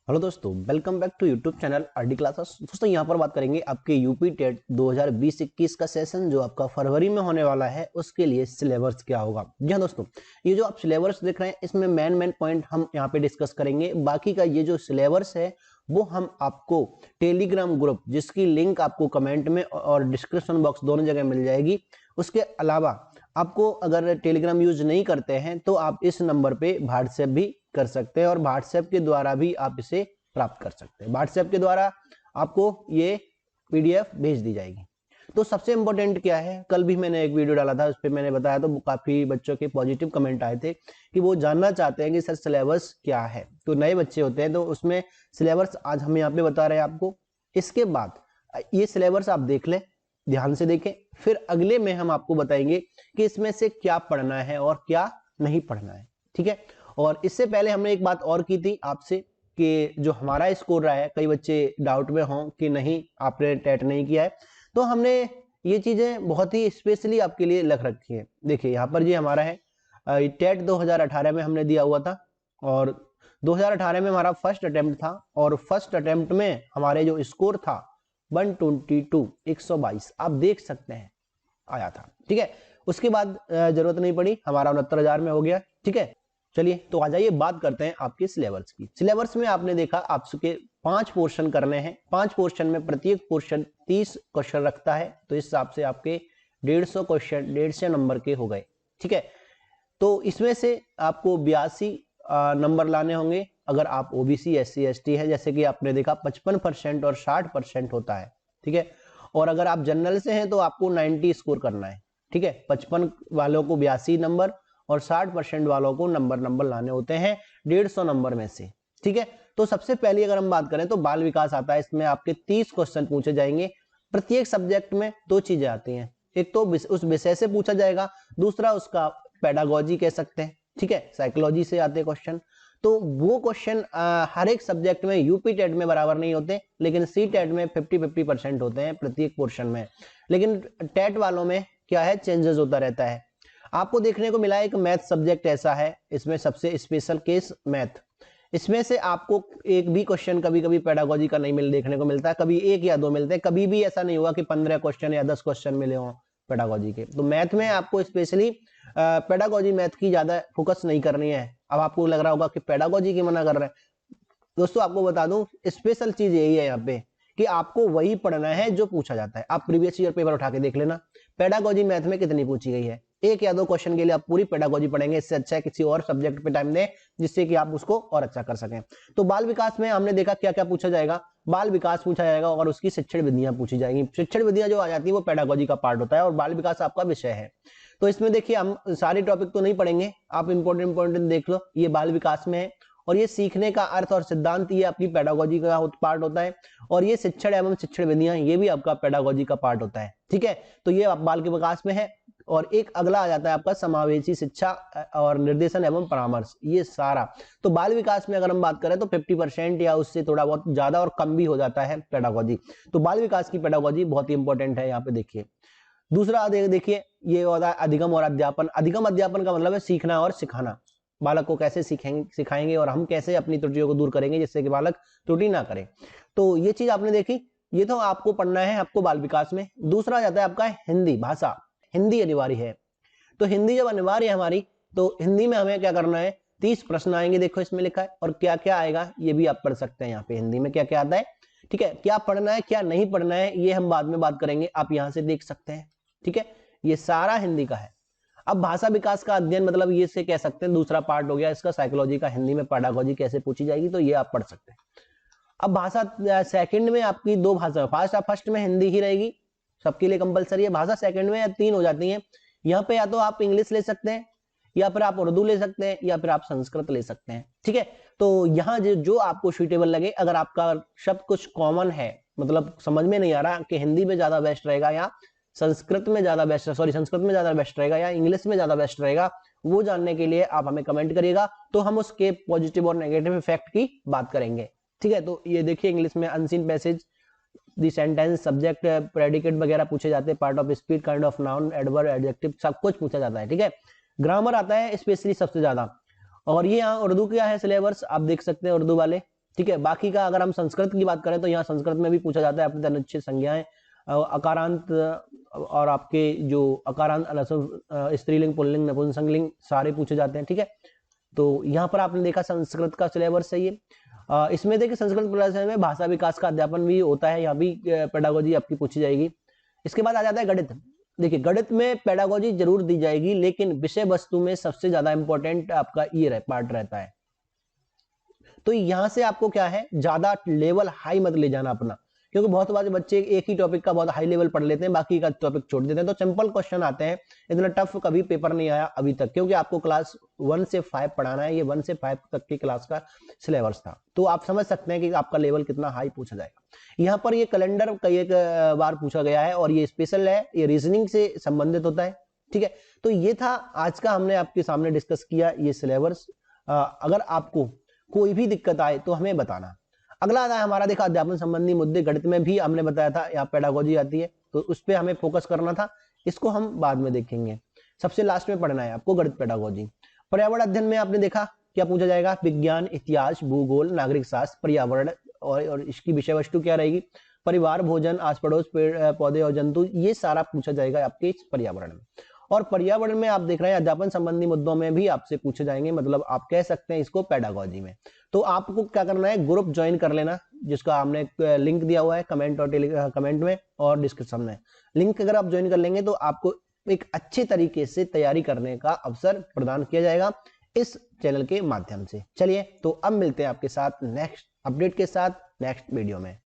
Hello दोस्तों, welcome back to YouTube channel RD classes. दोस्तों यहाँ पर बात करेंगे आपके यूपी टेट 2020-21 का सेशन जो आपका फरवरी में होने वाला है, उसके लिए सिलेबस क्या होगा। जी हाँ दोस्तों, ये जो आप सिलेबस देख रहे हैं इसमें मेन पॉइंट हम यहाँ पे डिस्कस करेंगे। बाकी का ये जो सिलेबस है वो हम आपको टेलीग्राम ग्रुप, जिसकी लिंक आपको कमेंट में और डिस्क्रिप्शन बॉक्स दोनों जगह मिल जाएगी। उसके अलावा आपको अगर टेलीग्राम यूज नहीं करते हैं तो आप इस नंबर पे व्हाट्सएप भी कर सकते हैं और व्हाट्सएप के द्वारा भी आप इसे प्राप्त कर सकते हैं। व्हाट्सएप के द्वारा आपको ये पीडीएफ भेज दी जाएगी। तो सबसे इंपॉर्टेंट क्या है, कल भी मैंने एक वीडियो डाला था, उस पर मैंने बताया तो काफी बच्चों के पॉजिटिव कमेंट आए थे कि वो जानना चाहते हैं कि सर सिलेबस क्या है। तो नए बच्चे होते हैं तो उसमें सिलेबस आज हम यहाँ पे बता रहे हैं आपको। इसके बाद ये सिलेबस आप देख लें, ध्यान से देखें, फिर अगले में हम आपको बताएंगे कि इसमें से क्या पढ़ना है और क्या नहीं पढ़ना है। ठीक है। और इससे पहले हमने एक बात और की थी आपसे कि जो हमारा स्कोर रहा है, कई बच्चे डाउट में हों कि नहीं आपने टेट नहीं किया है, तो हमने ये चीजें बहुत ही स्पेशली आपके लिए लिख रखी है। देखिए यहाँ पर जी हमारा है टेट 2018 में हमने दिया हुआ था और 2018 में हमारा फर्स्ट अटेम्प्ट था और फर्स्ट अटेम्प्ट में हमारे जो स्कोर था 122 122 आप देख सकते हैं आया था। ठीक है। उसके बाद जरूरत नहीं पड़ी, हमारा 69,000 में हो गया। ठीक है। चलिए तो आ जाइए बात करते हैं आपके सिलेबस की। सिलेबस में आपने देखा आपके 5 पोर्शन करने हैं। 5 पोर्शन में प्रत्येक पोर्शन 30 क्वेश्चन रखता है, तो इस हिसाब से आपके 150 क्वेश्चन 150 नंबर के हो गए। ठीक है। तो इसमें से आपको 82 नंबर लाने होंगे अगर आप ओबीसी SC ST है, जैसे कि आपने देखा 55% और 60% होता है। ठीक है। और अगर आप जनरल से हैं तो आपको 90 स्कोर करना है। ठीक है। 55 वालों को 82 नंबर और 60% वालों को नंबर लाने होते हैं 150 नंबर में से। ठीक है। तो सबसे पहले अगर हम बात करें तो बाल विकास आता है। इसमें आपके 30 क्वेश्चन पूछे जाएंगे। प्रत्येक सब्जेक्ट में 2 चीजें आती हैं, एक तो उस विषय से पूछा जाएगा, दूसरा उसका पेडागोजी कह सकते हैं। ठीक है। साइकोलॉजी से आते क्वेश्चन। तो वो क्वेश्चन हर एक सब्जेक्ट में यूपी टेट में बराबर नहीं होते, लेकिन सी टेट में 50-50% होते हैं प्रत्येक पोर्शन में। लेकिन टेट वालों में क्या है, चेंजेस होता रहता है। आपको देखने को मिला एक मैथ सब्जेक्ट ऐसा है, इसमें सबसे स्पेशल केस मैथ। इसमें से आपको एक भी क्वेश्चन कभी कभी पेडागोजी का नहीं देखने को मिलता है, कभी 1 या 2 मिलते हैं। कभी भी ऐसा नहीं हुआ कि 15 क्वेश्चन या 10 क्वेश्चन मिले हों पेडागोजी के। तो मैथ में आपको स्पेशली पेडागोजी मैथ की ज्यादा फोकस नहीं करनी है। अब आपको लग रहा होगा कि पेडागोजी की मना कर रहे हैं। दोस्तों आपको बता दूं, स्पेशल चीज यही है यहाँ पे कि आपको वही पढ़ना है जो पूछा जाता है। आप प्रीवियस ईयर पेपर उठा के देख लेना, पेडागोजी मैथ में कितनी पूछी गई है। 1 या 2 क्वेश्चन के लिए आप पूरी पेडागोजी पढ़ेंगे, इससे अच्छा है किसी और सब्जेक्ट पे टाइम दें जिससे कि आप उसको और अच्छा कर सकें। तो बाल विकास में हमने देखा क्या क्या पूछा जाएगा। बाल विकास पूछा जाएगा और उसकी शिक्षण विधियां पूछी जाएंगी। शिक्षण विधियां जो आ जाती है वो पेडागोजी का पार्ट होता है और बाल विकास आपका विषय है। तो इसमें देखिए हम सारे टॉपिक तो नहीं पढ़ेंगे, आप इंपॉर्टेंट देख लो। ये बाल विकास में है और ये सीखने का अर्थ और सिद्धांत, ये आपकी पेडागोजी का पार्ट होता है। और ये शिक्षण एवं शिक्षण विधियां, ये भी आपका पेडागोजी का पार्ट होता है। ठीक है। तो ये आप बाल के विकास में है। और एक अगला आ जाता है आपका समावेशी शिक्षा और निर्देशन एवं परामर्श, ये सारा। तो बाल विकास में अगर हम बात करें तो 50% या उससे थोड़ा बहुत ज्यादा और कम भी हो जाता है पेडागोजी। तो बाल विकास की पेडागोजी बहुत ही इंपॉर्टेंट है यहाँ पे। देखिए दूसरा देखिए ये होता है अधिगम और अध्यापन। अधिगम अध्यापन का मतलब है सीखना और सिखाना। बालक को कैसे सिखाएंगे और हम कैसे अपनी त्रुटियों को दूर करेंगे जिससे कि बालक त्रुटि ना करे। तो ये चीज आपने देखी, ये तो आपको पढ़ना है आपको बाल विकास में। दूसरा जाता है आपका हिंदी भाषा। हिंदी अनिवार्य है। तो हिंदी जब अनिवार्य है हमारी, तो हिंदी में हमें क्या करना है, 30 प्रश्न आएंगे। देखो इसमें लिखा है और क्या क्या आएगा ये भी आप पढ़ सकते हैं। यहाँ पे हिंदी में क्या क्या आता है। ठीक है। क्या पढ़ना है क्या नहीं पढ़ना है ये हम बाद में बात करेंगे, आप यहाँ से देख सकते हैं। ठीक है। ये सारा हिंदी का है। अब भाषा विकास का अध्ययन मतलब ये से कह सकते हैं दूसरा पार्ट हो गया इसका, साइकोलॉजी का। हिंदी में पेडागोजी कैसे पूछी जाएगी तो ये आप पढ़ सकते हैं। अब भाषा सेकंड में आपकी 2 भाषा, फर्स्ट में हिंदी ही रहेगी, सबके लिए कंपलसरी है। भाषा सेकंड में या 3 हो जाती है। यहाँ पे या तो आप इंग्लिश ले सकते हैं, या फिर आप उर्दू ले सकते हैं, या फिर आप संस्कृत ले सकते हैं। ठीक है। तो यहाँ जो आपको सुटेबल लगे, अगर आपका शब्द कुछ कॉमन है, मतलब समझ में नहीं आ रहा कि हिंदी में ज्यादा बेस्ट रहेगा या संस्कृत में ज्यादा बेस्ट, संस्कृत में ज्यादा बेस्ट रहेगा या इंग्लिश में ज्यादा बेस्ट रहेगा, वो जानने के लिए आप हमें कमेंट करिएगा, तो हम उसके पॉजिटिव और नेगेटिव इफेक्ट की बात करेंगे। ठीक है। तो ये देखिए इंग्लिश में unseen passage, the sentence, subject, predicate वगैरह पूछे जाते हैं। Part of speech, kind of noun, adverb, adjective, सब कुछ पूछा जाता है। ठीक है। ग्रामर आता है स्पेशली सबसे ज्यादा। और ये यहाँ उर्दू क्या है सिलेबस, आप देख सकते हैं उर्दू वाले। ठीक है। बाकी का अगर हम संस्कृत की बात करें तो यहाँ संस्कृत में भी पूछा जाता है अपने तनिच्छित संज्ञाएं, अकारांत और आपके जो अकारांत स्त्रीलिंग पुल्लिंग नपुंसकलिंग सारे पूछे जाते हैं। ठीक है, तो यहाँ पर आपने देखा संस्कृत का सिलेबस है ये। इसमें देखिए संस्कृत प्लस में भाषा विकास का अध्यापन भी होता है, यहाँ भी पेडागोजी आपकी पूछी जाएगी। इसके बाद आ जाता है गणित। देखिए गणित में पेडागोजी जरूर दी जाएगी, लेकिन विषय वस्तु में सबसे ज्यादा इंपॉर्टेंट आपका ये पार्ट रहता है। तो यहां से आपको क्या है, ज्यादा लेवल हाई मत ले जाना अपना, क्योंकि बहुत बार बच्चे एक ही टॉपिक का बहुत हाई लेवल पढ़ लेते हैं, बाकी का टॉपिक छोड़ देते हैं, तो सिंपल क्वेश्चन आते हैं। इतना टफ कभी पेपर नहीं आया अभी तक, क्योंकि आपको क्लास 1 से 5 पढ़ाना है, ये 1 से 5 तक की क्लास का सिलेबस था। तो आप समझ सकते हैं कि आपका लेवल कितना हाई पूछा जाएगा। यहाँ पर ये कैलेंडर कई एक बार पूछा गया है, और ये स्पेशल है, ये रीजनिंग से संबंधित होता है। ठीक है, तो ये था आज का हमने आपके सामने डिस्कस किया ये सिलेबस। अगर आपको कोई भी दिक्कत आए तो हमें बताना। अगला आता है हमारा, देखा अध्यापन संबंधी मुद्दे। गणित में भी हमने बताया था यहाँ पेडागोजी आती है, तो उस पर हमें फोकस करना था, इसको हम बाद में देखेंगे। सबसे लास्ट में पढ़ना है आपको गणित पेडागोजी। पर्यावरण अध्ययन में आपने देखा क्या पूछा जाएगा, विज्ञान, इतिहास, भूगोल, नागरिक शास्त्र, पर्यावरण, और इसकी विषय वस्तु क्या रहेगी, परिवार, भोजन, आस पड़ोस, पेड़ पौधे और जंतु, ये सारा पूछा जाएगा आपके इस पर्यावरण में। और पर्यावरण में आप देख रहे हैं अध्यापन संबंधी मुद्दों में भी आपसे पूछे जाएंगे, मतलब आप कह सकते हैं इसको पेडागोजी में। तो आपको क्या करना है, ग्रुप ज्वाइन कर लेना, जिसका हमने लिंक दिया हुआ है कमेंट और कमेंट में और डिस्क्रिप्शन में। लिंक अगर आप ज्वाइन कर लेंगे तो आपको एक अच्छे तरीके से तैयारी करने का अवसर प्रदान किया जाएगा इस चैनल के माध्यम से। चलिए, तो अब मिलते हैं आपके साथ नेक्स्ट अपडेट के साथ नेक्स्ट वीडियो में।